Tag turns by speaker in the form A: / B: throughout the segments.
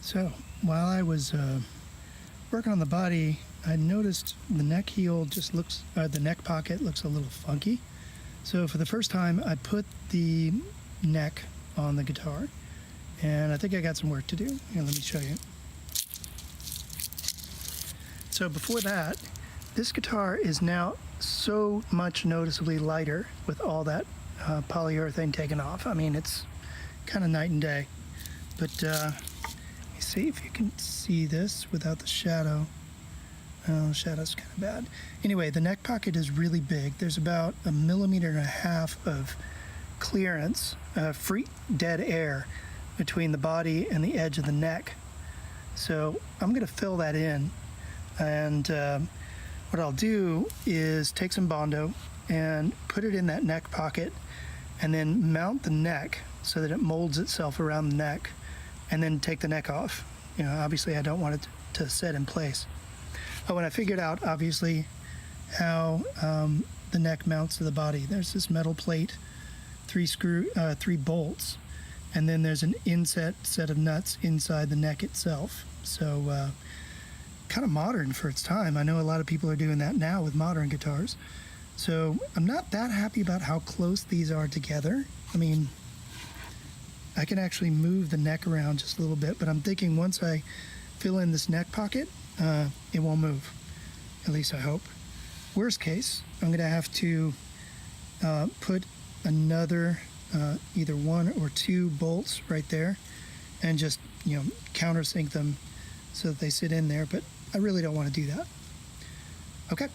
A: So while I was working on the body, I noticed the neck heel just looks, the neck pocket looks a little funky. So for the first time, I put the neck on the guitar, and I think I got some work to do. Here, let me show you. So before that, this guitar is now so much noticeably lighter with all that polyurethane taken off. I mean, it's kind of night and day. But let me see if you can see this without the shadow. Oh, shadow's kind of bad. Anyway, the neck pocket is really big. There's about 1.5 millimeters of clearance, free dead air between the body and the edge of the neck. So I'm going to fill that in, and what I'll do is take some Bondo and put it in that neck pocket, and then mount the neck so that it molds itself around the neck, and then take the neck off. You know, obviously I don't want it to set in place. But when I figured out, obviously, how the neck mounts to the body, there's this metal plate, 3 bolts, and then there's an inset set of nuts inside the neck itself. So kind of modern for its time. I know a lot of people are doing that now with modern guitars. So I'm not that happy about how close these are together. I mean, I can actually move the neck around just a little bit, but I'm thinking once I fill in this neck pocket, it won't move. At least I hope. Worst case, I'm going to have to put another either 1 or 2 bolts right there and just, you know, countersink them so that they sit in there, but I really don't want to do that. Okay,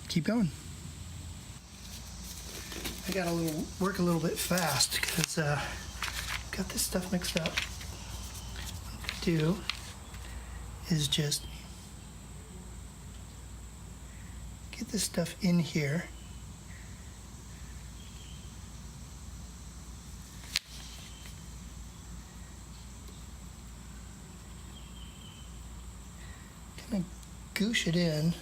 A: keep going. I got to work a little bit fast because got this stuff mixed up. What I'm going to do is just get this stuff in here. Kind of goosh it in.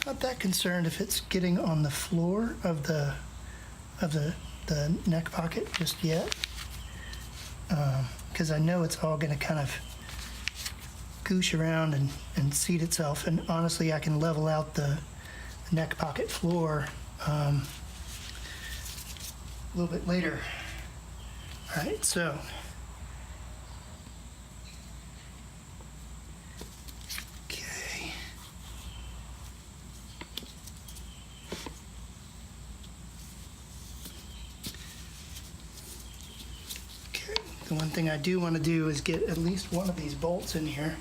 A: Not that concerned if it's getting on the floor of the neck pocket just yet, because I know it's all going to kind of goosh around and seat itself. And honestly, I can level out the neck pocket floor a little bit later. All right, so. The one thing I do want to do is get at least one of these bolts in here.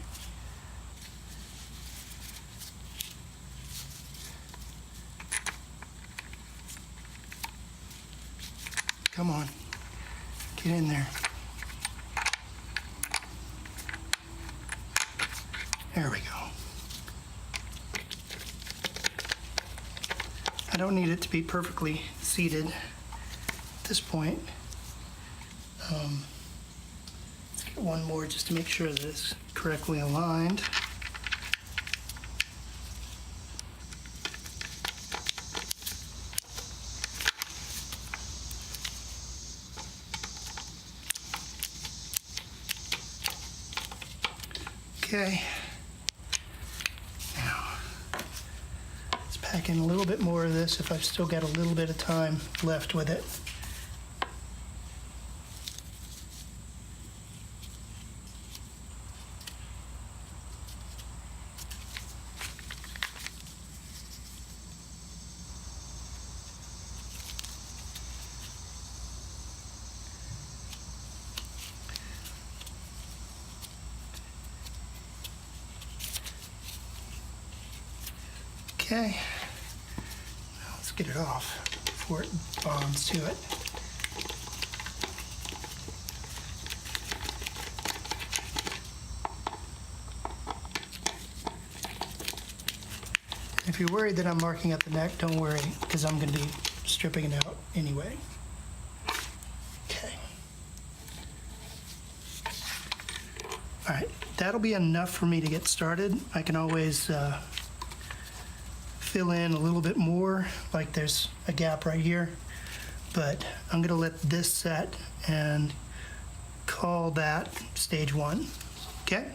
A: Come on, get in there. There we go. I don't need it to be perfectly seated at this point. Let's get one more just to make sure that it's correctly aligned. Okay. Now, let's pack in a little bit more of this if I've still got a little bit of time left with it. Okay, now let's get it off before it bonds to it. If you're worried that I'm marking up the neck, don't worry, because I'm going to be stripping it out anyway. Okay. All right, that'll be enough for me to get started. I can always fill in a little bit more, like there's a gap right here, but I'm gonna let this set and call that stage 1, okay?